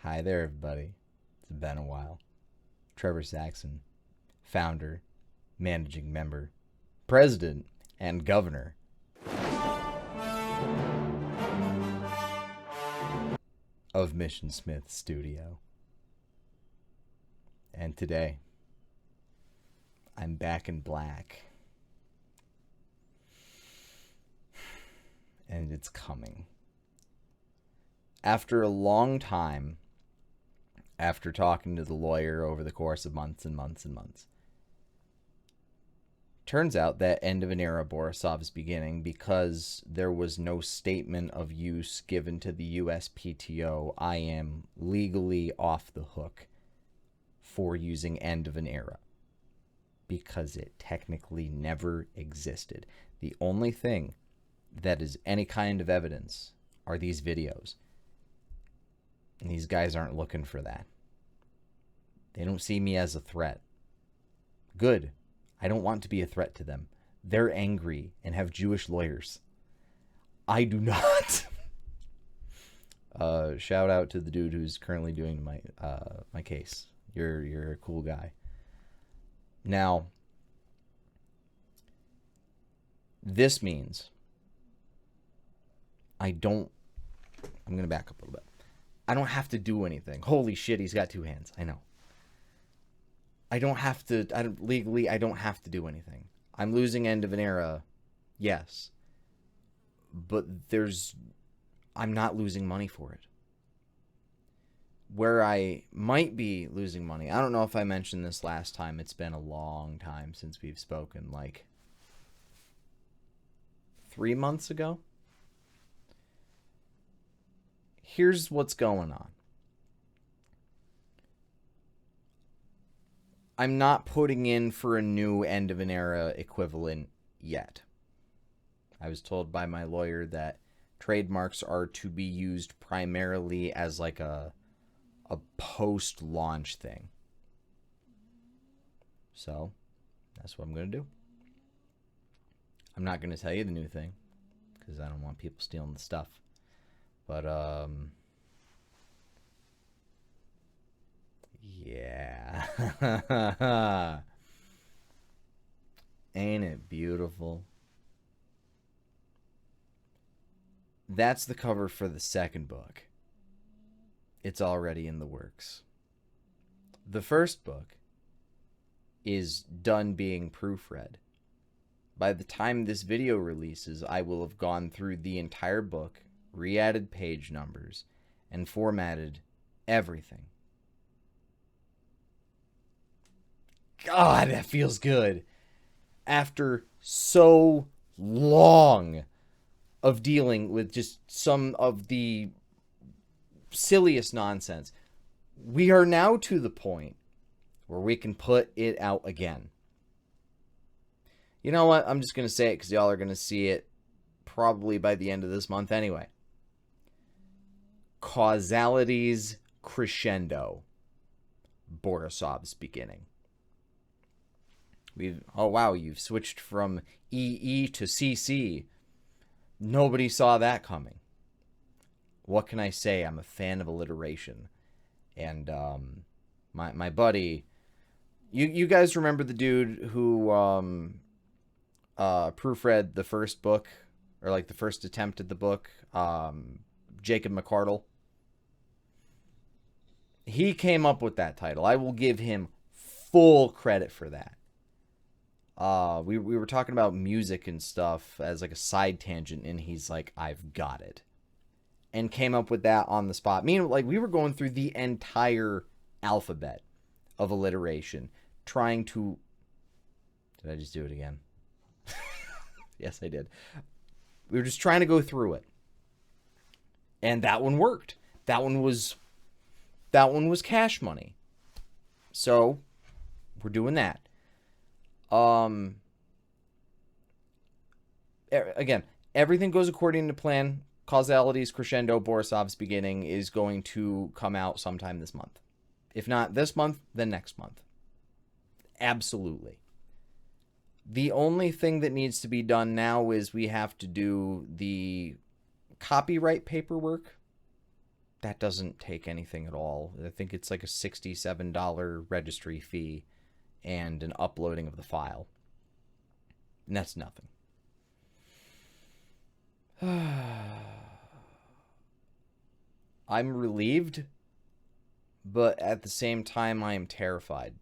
Hi there, everybody. It's been a while. Trevor Saxon, founder, managing member, president, and governor of Mission Smith Studio. And today, I'm back in black. And it's coming. After a long time, after talking to the lawyer over the course of months and months and months, turns out that end of an era Borisov's beginning because there was no statement of use given to the USPTO. I am legally off the hook for using end of an era because it technically never existed. The only thing that is any kind of evidence are these videos. And these guys aren't looking for that. They don't see me as a threat. Good. I don't want to be a threat to them. They're angry and have Jewish lawyers. I do not. Shout out to the dude who's currently doing my case. You're a cool guy. Now, this means I'm going to back up a little bit. I don't have to do anything. Holy shit, he's got two hands. I know. I don't have to, legally, I don't have to do anything. I'm losing end of an era, yes. But I'm not losing money for it. Where I might be losing money, I don't know if I mentioned this last time. It's been a long time since we've spoken, like 3 months ago. Here's what's going on. I'm not putting in for a new end of an era equivalent yet. I was told by my lawyer that trademarks are to be used primarily as like a post-launch thing. So, that's what I'm going to do. I'm not going to tell you the new thing because I don't want people stealing the stuff. But, yeah. Ain't it beautiful? That's the cover for the second book. It's already in the works. The first book is done being proofread. By the time this video releases, I will have gone through the entire book, re-added page numbers, and formatted everything. God, that feels good. After so long of dealing with just some of the silliest nonsense, we are now to the point where we can put it out again. You know what? I'm just going to say it because y'all are going to see it probably by the end of this month anyway. Causalities crescendo. Borisov's beginning. Oh wow, you've switched from EE to CC. Nobody saw that coming. What can I say? I'm a fan of alliteration. And my buddy, you guys remember the dude who proofread the first book, or like the first attempt at the book, Jacob McCardle? He came up with that title. I will give him full credit for that. We were talking about music and stuff as like a side tangent, and he's like, I've got it. And came up with that on the spot. Meaning, like, we were going through the entire alphabet of alliteration, trying to... Did I just do it again? Yes, I did. We were just trying to go through it. And that one worked. That one was cash money. So, we're doing that. Again, everything goes according to plan. Causalities crescendo, Borisov's beginning is going to come out sometime this month. If not this month, then next month. Absolutely. The only thing that needs to be done now is we have to do the copyright paperwork that doesn't take anything at all. I think it's like a $67 registry fee and an uploading of the file. And that's nothing. I'm relieved, but at the same time, I am terrified.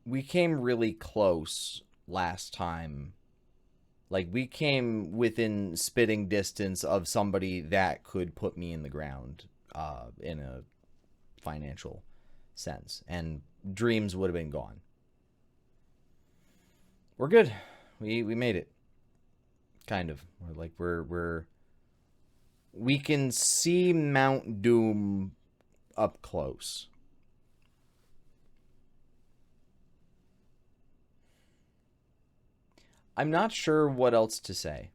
We came really close last time. Like, we came within spitting distance of somebody that could put me in the ground in a financial sense. And dreams would have been gone. We're good. We made it. Kind of. We can see Mount Doom up close. I'm not sure what else to say.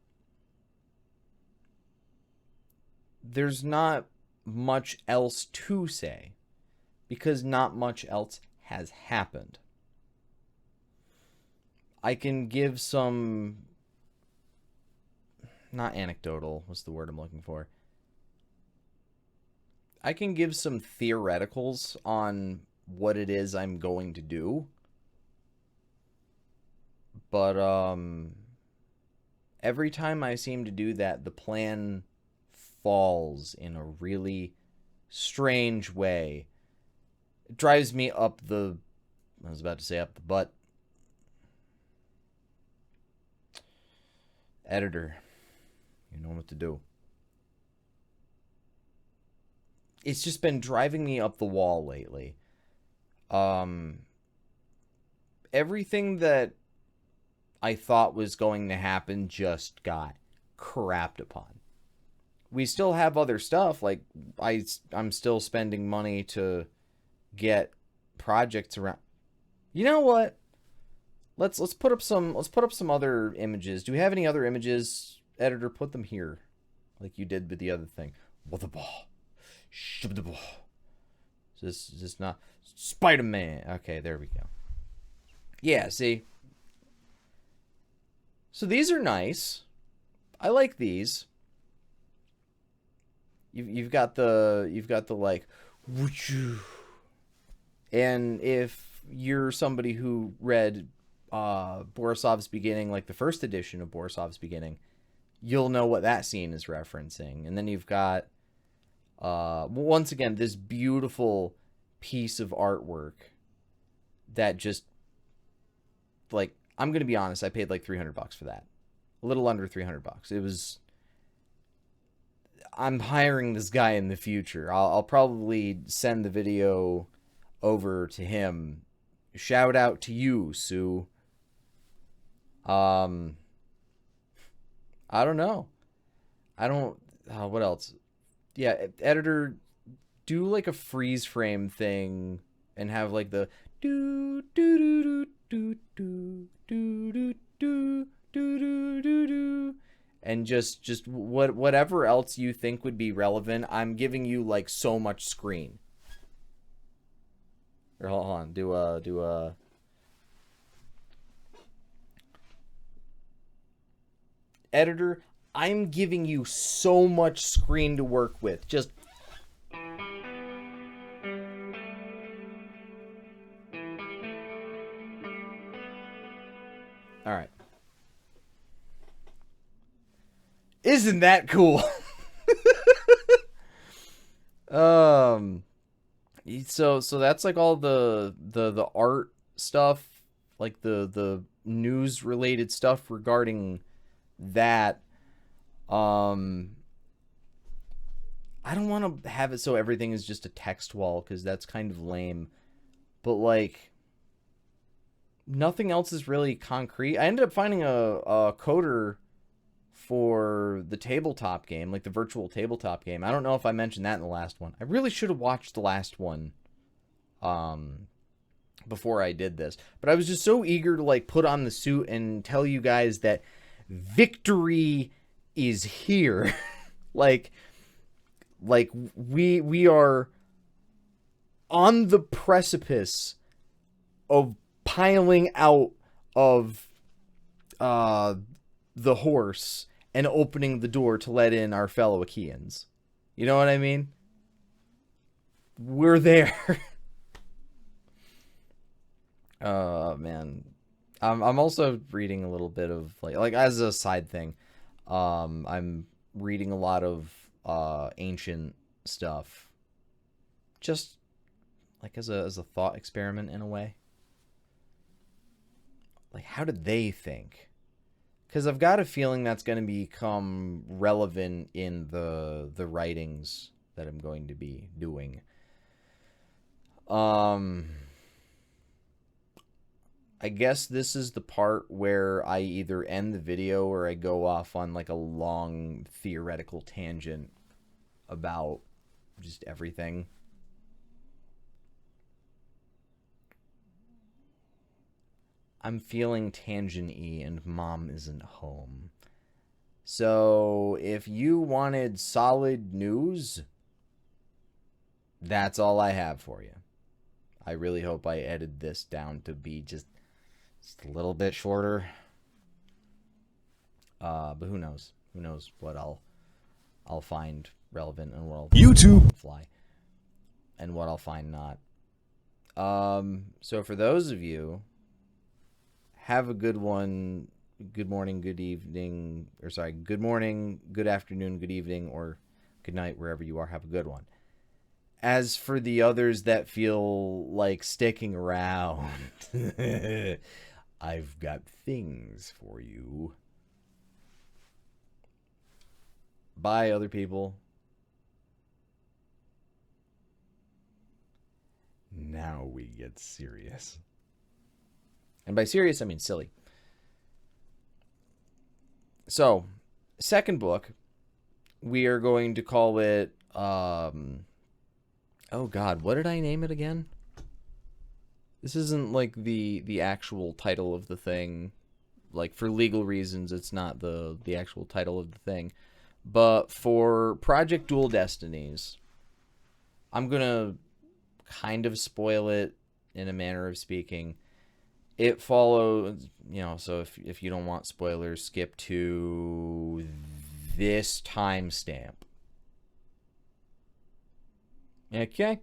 There's not much else to say because not much else has happened. I can give some, not anecdotal, what's the word I'm looking for? I can give some theoreticals on what it is I'm going to do. But every time I seem to do that, the plan falls in a really strange way. It drives me up the, I was about to say up the butt. Editor, you know what to do. It's just been driving me up the wall lately. Everything that I thought was going to happen just got crapped upon. We still have other stuff, like I'm still spending money to get projects around. You know what? Let's put up some other images. Do we have any other images? Editor, put them here, like you did with the other thing. What the ball? Shove the ball. Is this not Spider-Man? Okay, there we go. Yeah, see. So these are nice. I like these. You've got the like, and if you're somebody who read Borisov's Beginning, like the first edition of Borisov's Beginning, you'll know what that scene is referencing. And then you've got once again this beautiful piece of artwork that just, like, I'm going to be honest, I paid like $300 for that. A little under $300. It was, I'm hiring this guy in the future. I'll probably send the video over to him. Shout out to you, Sue. I don't know. What else? Yeah, editor, do like a freeze frame thing and have like the do do do do do do do do do do do do, and just whatever else you think would be relevant. I'm giving you like so much screen. Or hold on, do a editor. I'm giving you so much screen to work with. Just all right. Isn't that cool? So that's like all the art stuff, like the news related stuff regarding that. I don't want to have it so everything is just a text wall, because that's kind of lame. But like, nothing else is really concrete. I ended up finding a coder for the tabletop game, like the virtual tabletop game. I don't know if I mentioned that in the last one. I really should have watched the last one before I did this. But I was just so eager to like put on the suit and tell you guys that victory is here. like we are on the precipice of piling out of the horse and opening the door to let in our fellow Achaeans. You know what I mean? We're there. Oh man. I'm also reading a little bit of like as a side thing. I'm reading a lot of ancient stuff. Just like as a thought experiment in a way. Like how did they think? Because I've got a feeling that's going to become relevant in the writings that I'm going to be doing. I guess this is the part where I either end the video or I go off on like a long theoretical tangent about just everything. I'm feeling tangent-y and mom isn't home. So if you wanted solid news, that's all I have for you. I really hope I edited this down to be just a little bit shorter. But who knows? Who knows what I'll find relevant and what I'll YouTube fly and what I'll find not. So for those of you, have a good one. Good morning, good evening, or sorry, good morning, good afternoon, good evening, or good night, wherever you are. Have a good one. As for the others that feel like sticking around, I've got things for you. Bye, other people. Now we get serious. And by serious, I mean silly. So, second book, we are going to call it, oh God, what did I name it again? This isn't like the actual title of the thing. Like for legal reasons, it's not the actual title of the thing. But for Project Dual Destinies, I'm going to kind of spoil it in a manner of speaking. It follows, so if you don't want spoilers, skip to this timestamp. Okay?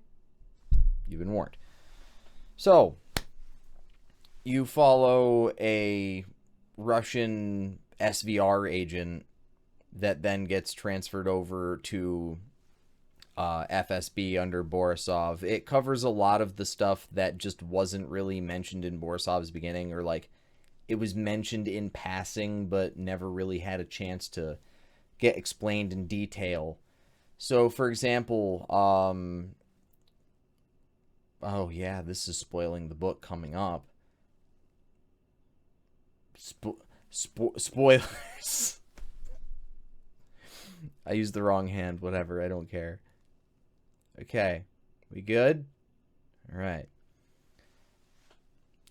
You've been warned. So, you follow a Russian SVR agent that then gets transferred over to FSB under Borisov. It covers a lot of the stuff that just wasn't really mentioned in Borisov's beginning, or like it was mentioned in passing but never really had a chance to get explained in detail. So, for example, oh yeah, this is spoiling the book coming up. Spoilers. I used the wrong hand. Whatever, I don't care. Okay, we good? All right.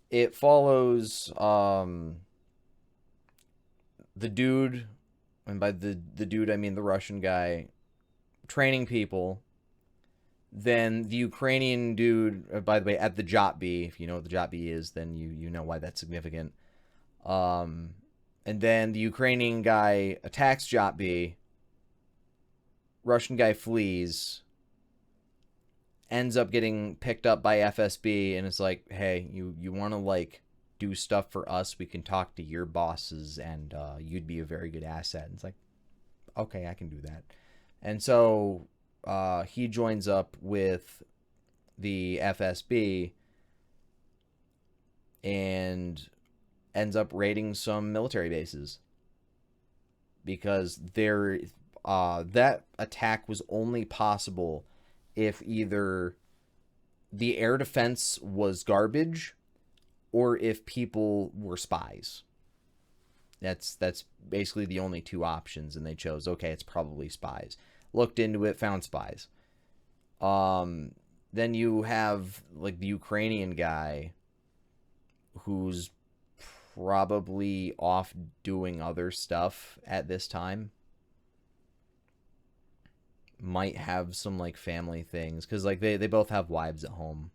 It follows the dude, and by the dude I mean the Russian guy, training people. Then the Ukrainian dude, by the way, at the Jotby, if you know what the Jotby is, then you know why that's significant. And then the Ukrainian guy attacks Jotby. Russian guy flees. Ends up getting picked up by FSB, and it's like, hey, you want to like do stuff for us? We can talk to your bosses, and you'd be a very good asset. And it's like, okay, I can do that. And so he joins up with the FSB and ends up raiding some military bases because that attack was only possible if either the air defense was garbage or if people were spies. That's basically the only two options, and they chose, okay, it's probably spies. Looked into it, found spies. Then you have like the Ukrainian guy who's probably off doing other stuff at this time. Might have some like family things, because like they both have wives at home.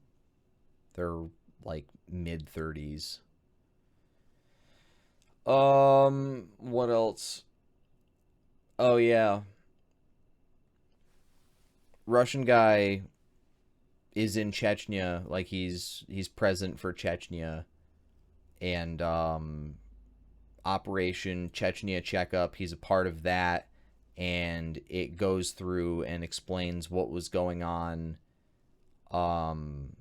They're like mid-30s. What else? Oh yeah, Russian guy is in Chechnya, like he's present for Chechnya and Operation Chechnya Checkup. He's a part of that, and it goes through and explains what was going on um,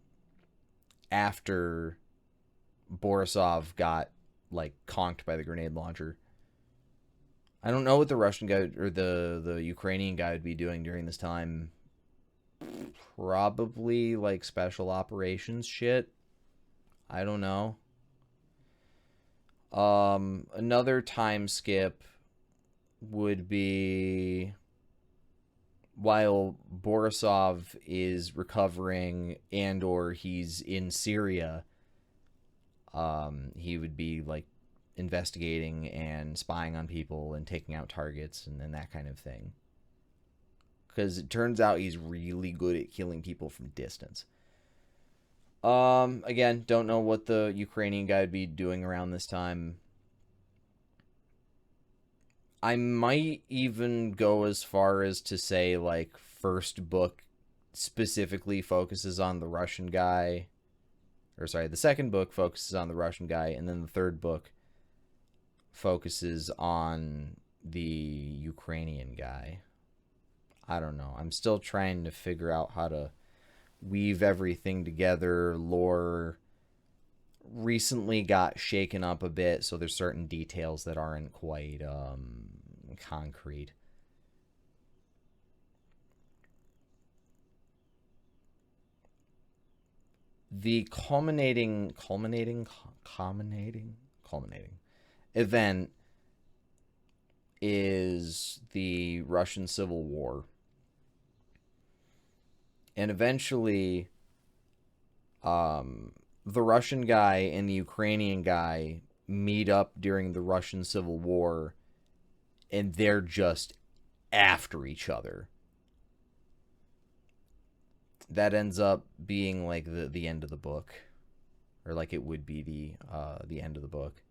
after Borisov got like conked by the grenade launcher. I don't know what the Russian guy or the Ukrainian guy would be doing during this time. Probably like special operations shit. I don't know. Another time skip would be while Borisov is recovering and or he's in Syria. He would be like investigating and spying on people and taking out targets and that kind of thing. Because it turns out he's really good at killing people from distance. Again, don't know what the Ukrainian guy would be doing around this time. I might even go as far as to say, like, first book specifically focuses on the Russian guy. Or, sorry, the second book focuses on the Russian guy, and then the third book focuses on the Ukrainian guy. I don't know. I'm still trying to figure out how to weave everything together. Lore recently got shaken up a bit, so there's certain details that aren't quite concrete. The culminating event is the Russian Civil War. And eventually, the Russian guy and the Ukrainian guy meet up during the Russian Civil War, and they're just after each other. That ends up being like the end of the book, or like it would be the end of the book.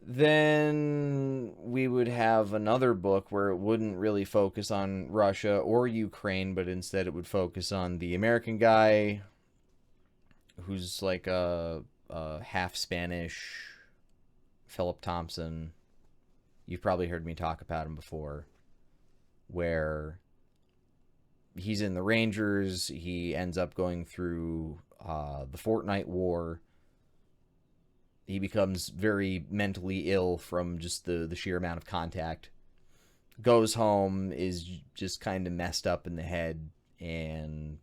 Then we would have another book where it wouldn't really focus on Russia or Ukraine, but instead it would focus on the American guy who's like a half Spanish, Philip Thompson. You've probably heard me talk about him before, where he's in the Rangers. He ends up going through the Fortnite War. He becomes very mentally ill from just the sheer amount of contact. Goes home, is just kind of messed up in the head, and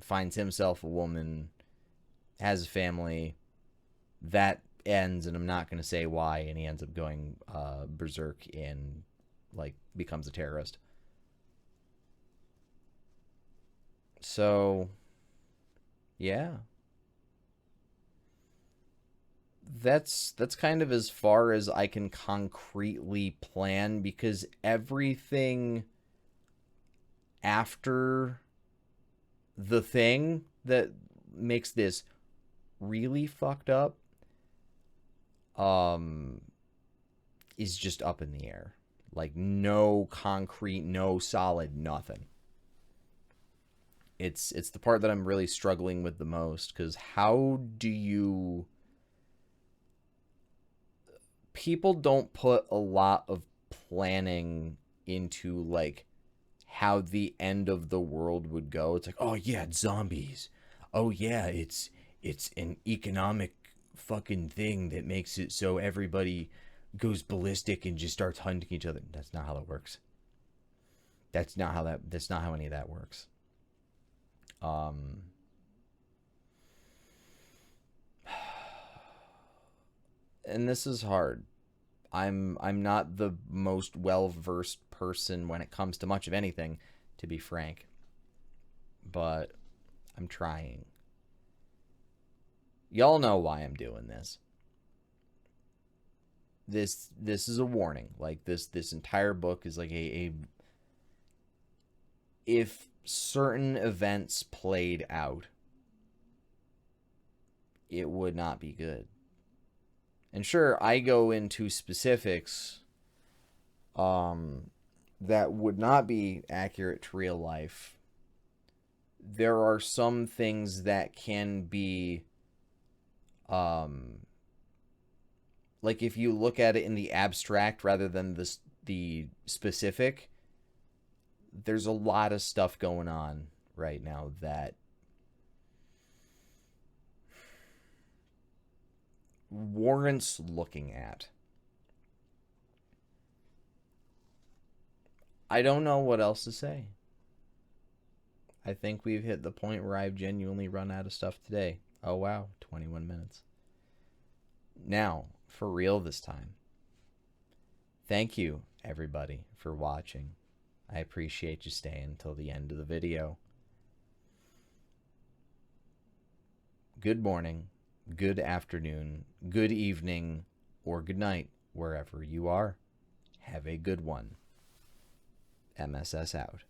finds himself a woman, has a family. That ends, and I'm not going to say why, and he ends up going berserk and like becomes a terrorist. So, yeah. That's kind of as far as I can concretely plan, because everything after the thing that makes this really fucked up is just up in the air. Like no concrete, no solid, nothing. It's the part that I'm really struggling with the most, cuz how do you people don't put a lot of planning into like how the end of the world would go. It's like, oh yeah, it's zombies. Oh yeah, it's an economic fucking thing that makes it so everybody goes ballistic and just starts hunting each other. That's not how that works. That's not how any of that works. Um and this is hard. I'm not the most well-versed person when it comes to much of anything, to be frank. But I'm trying. Y'all know why I'm doing this. This is a warning. Like this entire book is like a if certain events played out, it would not be good. And sure, I go into specifics that would not be accurate to real life, there are some things that can be, um, like if you look at it in the abstract rather than the specific, there's a lot of stuff going on right now that warrants looking at. I don't know what else to say. I think we've hit the point where I've genuinely run out of stuff today. Oh wow, 21 minutes. Now, for real this time. Thank you, everybody, for watching. I appreciate you staying until the end of the video. Good morning, good afternoon, good evening, or good night, wherever you are. Have a good one. MSS out.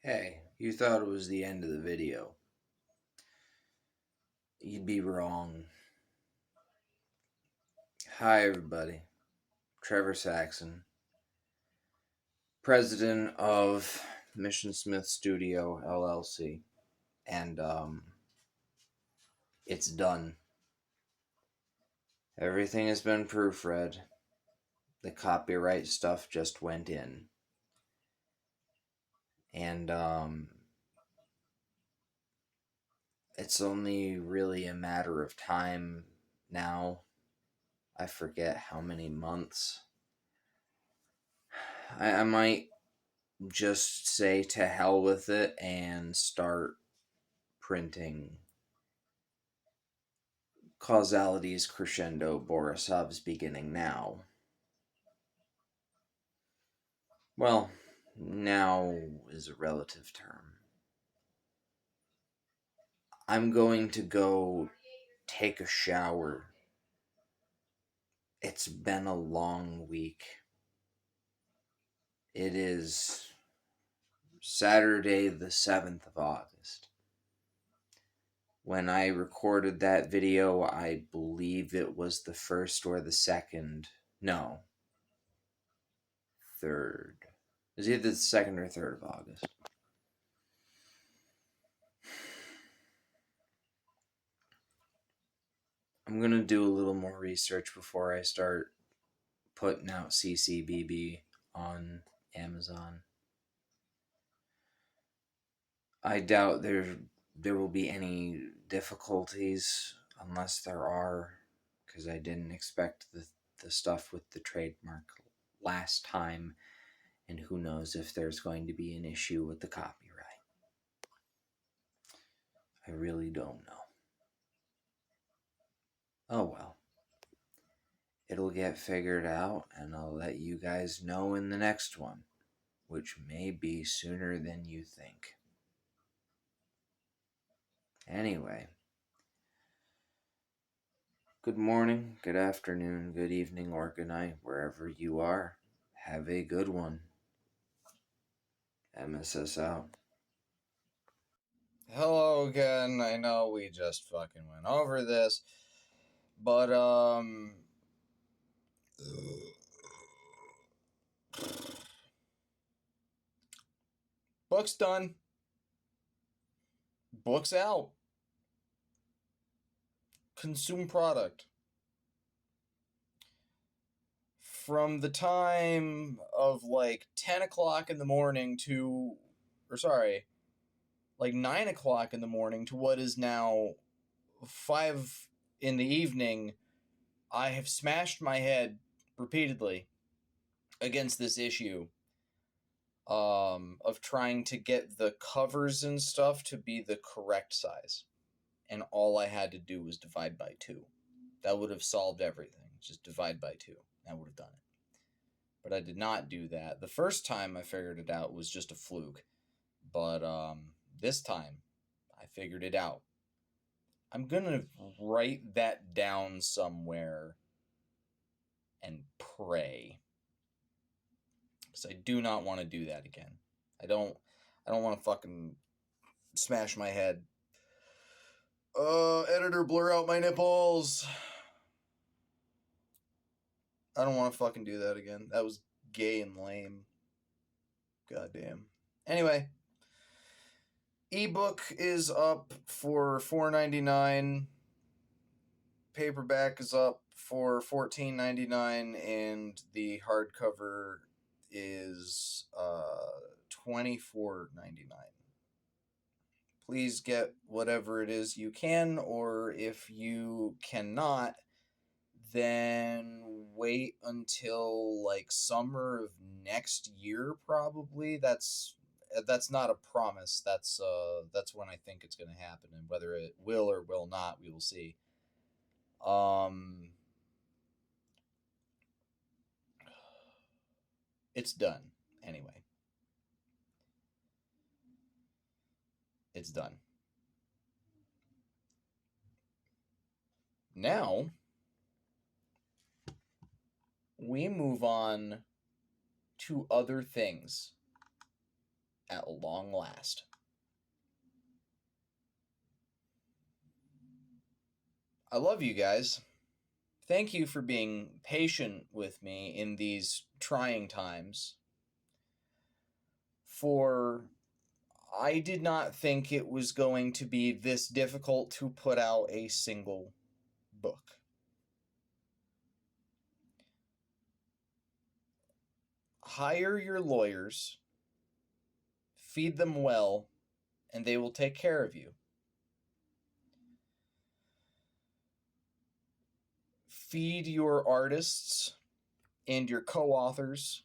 Hey, you thought it was the end of the video. You'd be wrong. Hi, everybody. Trevor Saxon, president of Mission Smith Studio LLC, and it's done. Everything has been proofread. The copyright stuff just went in, and it's only really a matter of time now. I forget how many months. I might just say to hell with it and start printing Causality's Crescendo, Borisov's Beginning Now. Well, now is a relative term. I'm going to go take a shower. It's been a long week. It is Saturday, the 7th of August. When I recorded that video, I believe it was the 1st or the 2nd. No. 3rd. It was either the 2nd or 3rd of August. I'm going to do a little more research before I start putting out CCBB on Amazon. I doubt there will be any difficulties, unless there are, because I didn't expect the stuff with the trademark last time, and who knows if there's going to be an issue with the copyright. I really don't know. Oh well. It'll get figured out, and I'll let you guys know in the next one, which may be sooner than you think. Anyway, good morning, good afternoon, good evening, or good night, wherever you are. Have a good one. MSS out. Hello again. I know we just fucking went over this, but book's done. Book's out. Consume product. From the time of like 10 o'clock in the morning to, like 9 o'clock in the morning to what is now 5 in the evening, I have smashed my head repeatedly against this issue of trying to get the covers and stuff to be the correct size. And all I had to do was divide by 2. That would have solved everything. Just divide by 2. That would have done it. But I did not do that. The first time I figured it out was just a fluke. But this time, I figured it out. I'm going to write that down somewhere and pray. Because I do not want to do that again. I don't want to fucking smash my head. Editor, blur out my nipples. I don't want to fucking do that again. That was gay and lame. Goddamn. Anyway, ebook is up for $4.99. Paperback is up for $14.99, and the hardcover is $24.99. Please get whatever it is you can, or if you cannot, then wait until like summer of next year. Probably that's not a promise. That's when I think it's going to happen, and whether it will or will not, we will see. It's done anyway. It's done. Now we move on to other things at long last. I love you guys. Thank you for being patient with me in these trying times. I did not think it was going to be this difficult to put out a single book. Hire your lawyers, feed them well, and they will take care of you. Feed your artists and your co-authors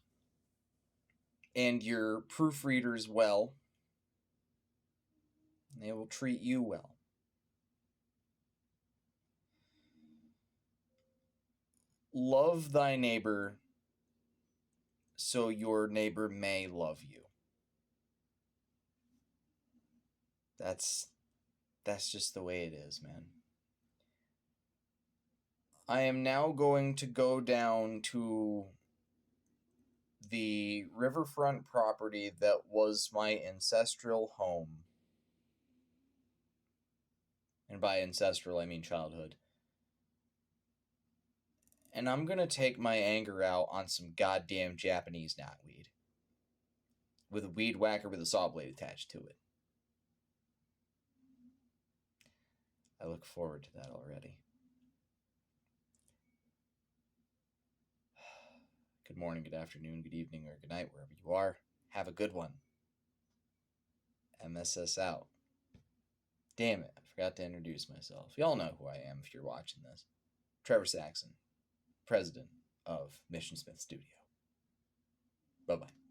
and your proofreaders well. And they will treat you well. Love thy neighbor so your neighbor may love you. That's just the way it is, man. I am now going to go down to the riverfront property that was my ancestral home. And by ancestral, I mean childhood. And I'm going to take my anger out on some goddamn Japanese knotweed. With a weed whacker with a saw blade attached to it. I look forward to that already. Good morning, good afternoon, good evening, or good night, wherever you are. Have a good one. MSS out. Damn it, I forgot to introduce myself. Y'all know who I am if you're watching this. Trevor Saxon, president of Mission Smith Studio. Bye-bye.